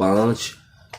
5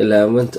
11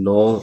9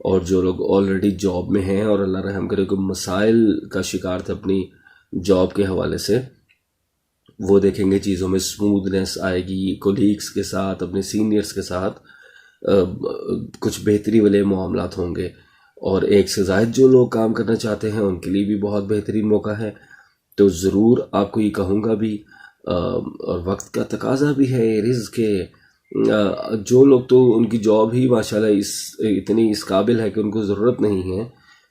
اور جو لوگ آلریڈی جاب میں ہیں اور اللہ رحم کرے کوئی مسائل کا شکار تھے اپنی جاب کے حوالے سے، وہ دیکھیں گے چیزوں میں سمودھنیس آئے گی، کولیگس کے ساتھ، اپنے سینئرز کے ساتھ کچھ بہتری والے معاملات ہوں گے. اور ایک سے زائد جو لوگ کام کرنا چاہتے ہیں ان کے لیے بھی بہت بہترین موقع ہے. تو ضرور آپ کو یہ کہوں گا بھی، اور وقت کا تقاضا بھی ہے، رزق کے جو لوگ تو ان کی جاب ہی ماشاءاللہ اتنی اس قابل ہے کہ ان کو ضرورت نہیں ہے،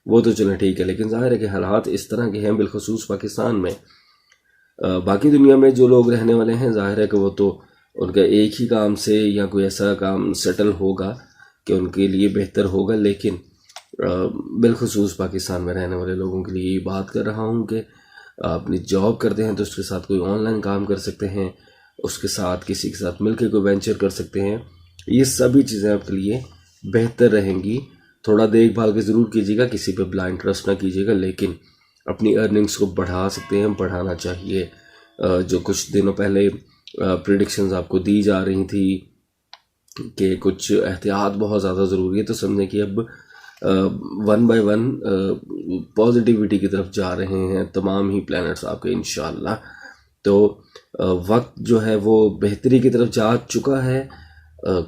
وہ تو چلیں ٹھیک ہے، لیکن ظاہر ہے کہ حالات اس طرح کے ہیں بالخصوص پاکستان میں. باقی دنیا میں جو لوگ رہنے والے ہیں ظاہر ہے کہ وہ تو ان کا ایک ہی کام سے یا کوئی ایسا کام سیٹل ہوگا کہ ان کے لیے بہتر ہوگا، لیکن بالخصوص پاکستان میں رہنے والے لوگوں کے لیے یہ بات کر رہا ہوں کہ اپنی جاب کرتے ہیں تو اس کے ساتھ کوئی آن لائن کام کر سکتے ہیں، اس کے ساتھ کسی کے ساتھ مل کے کوئی وینچر کر سکتے ہیں. یہ سبھی چیزیں آپ کے لیے بہتر رہیں گی. تھوڑا دیکھ بھال کے ضرور کیجیے گا، کسی پہ بلائنڈ ٹرسٹ نہ کیجیے گا، لیکن اپنی ارننگز کو بڑھا سکتے ہیں، بڑھانا چاہیے. جو کچھ دنوں پہلے پریڈکشنز آپ کو دی جا رہی تھی کہ کچھ احتیاط بہت زیادہ ضروری ہے، تو سمجھیں کہ اب ون بائی ون پازیٹیوٹی کی طرف جا رہے ہیں تمام ہی پلانٹس آپ کے انشاءاللہ. تو وقت جو ہے وہ بہتری کی طرف جا چکا ہے.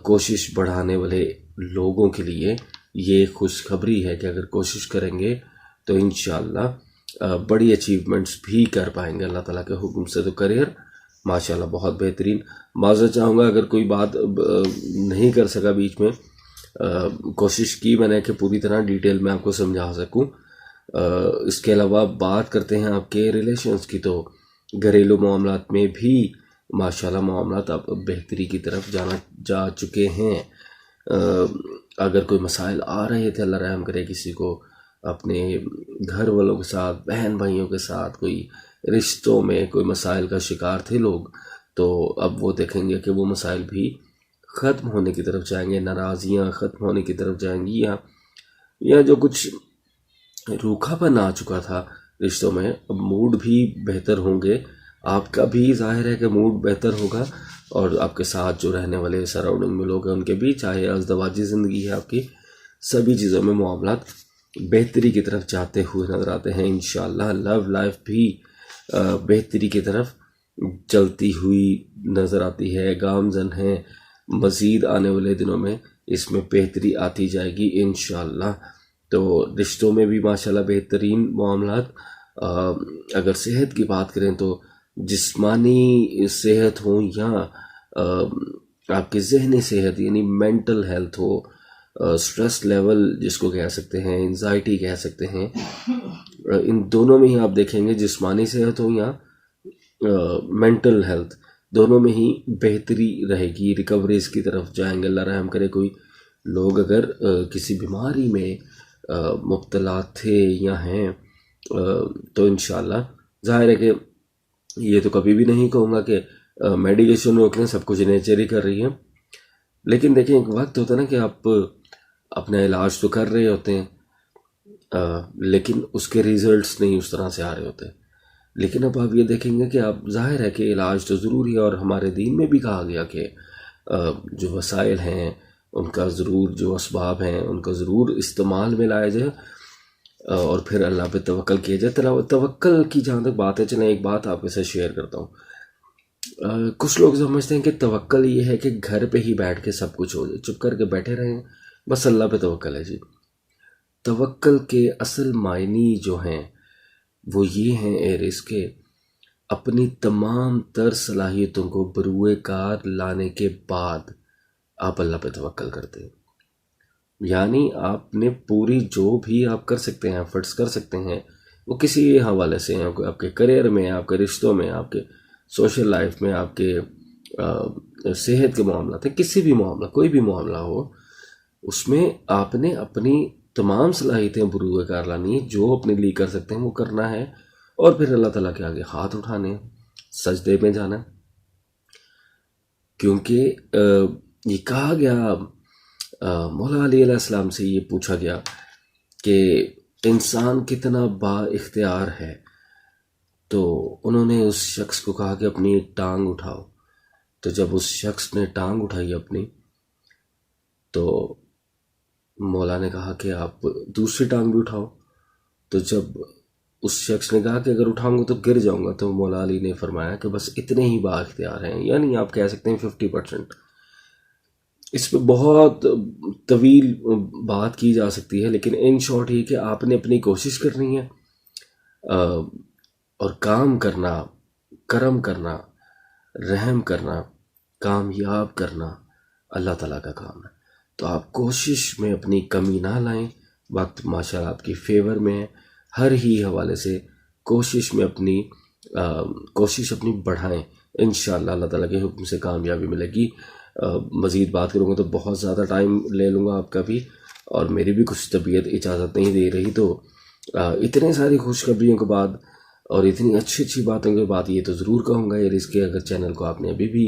کوشش بڑھانے والے لوگوں کے لیے یہ خوشخبری ہے کہ اگر کوشش کریں گے تو انشاءاللہ بڑی اچیومنٹس بھی کر پائیں گے اللہ تعالیٰ کے حکم سے. تو کریئر ماشاءاللہ بہت بہترین. معذرت چاہوں گا اگر کوئی بات نہیں کر سکا بیچ میں، کوشش کی میں نے کہ پوری طرح ڈیٹیل میں آپ کو سمجھا سکوں. اس کے علاوہ بات کرتے ہیں آپ کے ریلیشنز کی، تو گھریلو معاملات میں بھی ماشاءاللہ معاملات اب بہتری کی طرف جا چکے ہیں. اگر کوئی مسائل آ رہے تھے، اللہ رحم کرے کسی کو اپنے گھر والوں کے ساتھ، بہن بھائیوں کے ساتھ، کوئی رشتوں میں کوئی مسائل کا شکار تھے لوگ، تو اب وہ دیکھیں گے کہ وہ مسائل بھی ختم ہونے کی طرف جائیں گے، ناراضیاں ختم ہونے کی طرف جائیں گی، یا جو کچھ روکھا پن آ چکا تھا رشتوں میں، اب موڈ بھی بہتر ہوں گے. آپ کا بھی ظاہر ہے کہ موڈ بہتر ہوگا، اور آپ کے ساتھ جو رہنے والے سراؤنڈنگ میں لوگ ہیں ان کے بھی، چاہے ازدواجی زندگی ہے آپ کی، سبھی چیزوں میں معاملات بہتری کی طرف جاتے ہوئے نظر آتے ہیں انشاءاللہ. لو لائف بھی بہتری کی طرف چلتی ہوئی نظر آتی ہے، گامزن ہے. مزید آنے والے دنوں میں اس میں بہتری آتی جائے گی انشاءاللہ. تو رشتوں میں بھی ماشاءاللہ بہترین معاملات. اگر صحت کی بات کریں تو جسمانی صحت ہو یا آپ کی ذہنی صحت یعنی مینٹل ہیلتھ ہو، سٹریس لیول جس کو کہہ سکتے ہیں، انزائٹی کہہ سکتے ہیں، ان دونوں میں ہی آپ دیکھیں گے جسمانی صحت ہو یا مینٹل ہیلتھ، دونوں میں ہی بہتری رہے گی. ریکوریز کی طرف جائیں گے اللہ رحم کرے. کوئی لوگ اگر کسی بیماری میں مبتلا تھے یا ہیں تو انشاءاللہ ظاہر ہے کہ یہ تو کبھی بھی نہیں کہوں گا کہ میڈیکیشن روک لیں، سب کچھ نیچر ہی کر رہی ہے، لیکن دیکھیں ایک وقت ہوتا ہے نا کہ آپ اپنا علاج تو کر رہے ہوتے ہیں لیکن اس کے ریزلٹس نہیں اس طرح سے آ رہے ہوتے. لیکن اب آپ یہ دیکھیں گے کہ آپ ظاہر ہے کہ علاج تو ضروری ہے، اور ہمارے دین میں بھی کہا گیا کہ جو وسائل ہیں ان کا ضرور، جو اسباب ہیں ان کا ضرور استعمال میں لایا جائے اور پھر اللہ پہ توکل کیا جائے. توکل کی جہاں تک بات ہے، چلیں ایک بات آپ کے ساتھ شیئر کرتا ہوں. کچھ لوگ سمجھتے ہیں کہ توکل یہ ہے کہ گھر پہ ہی بیٹھ کے سب کچھ ہو جائے، چپ کر کے بیٹھے رہیں بس اللہ پہ توکل ہے. جی، توکل کے اصل معنی جو ہیں وہ یہ ہیں ایرس کے اپنی تمام تر صلاحیتوں کو بروئے کار لانے کے بعد آپ اللہ پہ توکل کرتے ہیں. یعنی آپ نے پوری جو بھی آپ کر سکتے ہیں، ایفرٹس کر سکتے ہیں، وہ کسی حوالے سے ہیں، آپ کے کریئر میں، آپ کے رشتوں میں، آپ کے سوشل لائف میں، آپ کے صحت کے معاملات ہیں، کسی بھی معاملہ، کوئی بھی معاملہ ہو، اس میں آپ نے اپنی تمام صلاحیتیں بروئے کار لانی ہے. جو اپنے لیے کر سکتے ہیں وہ کرنا ہے، اور پھر اللہ تعالیٰ کے آگے ہاتھ اٹھانے ہیں، سجدے میں جانا. کیونکہ یہ کہا گیا، مولا علی علیہ السلام سے یہ پوچھا گیا کہ انسان کتنا با اختیار ہے، تو انہوں نے اس شخص کو کہا کہ اپنی ٹانگ اٹھاؤ. تو جب اس شخص نے ٹانگ اٹھائی اپنی، تو مولا نے کہا کہ آپ دوسری ٹانگ بھی اٹھاؤ. تو جب اس شخص نے کہا کہ اگر اٹھاؤں گا تو گر جاؤں گا، تو مولا علی نے فرمایا کہ بس اتنے ہی با اختیار ہیں، یعنی آپ کہہ سکتے ہیں 50%. اس پہ بہت طویل بات کی جا سکتی ہے، لیکن ان شارٹ یہ کہ آپ نے اپنی کوشش کرنی ہے اور کام کرنا، کرم کرنا، رحم کرنا، کامیاب کرنا اللہ تعالیٰ کا کام ہے. تو آپ کوشش میں اپنی کمی نہ لائیں. وقت ماشاء اللہ آپ کی فیور میں ہے. ہر ہی حوالے سے کوشش میں اپنی کوشش اپنی بڑھائیں. انشاءاللہ اللہ تعالیٰ کے حکم سے کامیابی ملے گی. مزید بات کروں گا تو بہت زیادہ ٹائم لے لوں گا آپ کا بھی، اور میری بھی کچھ طبیعت اجازت نہیں دے رہی. تو اتنے ساری خوشخبریوں کے بعد اور اتنی اچھی اچھی باتوں کے بعد یہ تو ضرور کہوں گا یار، اس کے اگر چینل کو آپ نے ابھی بھی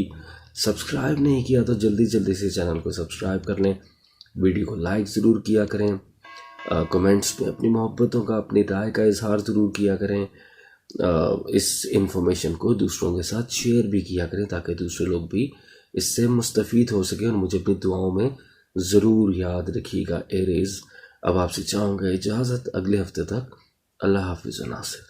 سبسکرائب نہیں کیا تو جلدی جلدی سے چینل کو سبسکرائب کر لیں. ویڈیو کو لائک ضرور کیا کریں. کمنٹس میں اپنی محبتوں کا، اپنی رائے کا اظہار ضرور کیا کریں. اس انفارمیشن کو دوسروں کے ساتھ شیئر بھی کیا کریں تاکہ دوسرے لوگ بھی اس سے مستفید ہو سکیں. اور مجھے اپنی دعاؤں میں ضرور یاد رکھیے گا. ایریز اب آپ سے چاہوں گا اجازت، اگلے ہفتے تک اللہ حافظ و ناصر.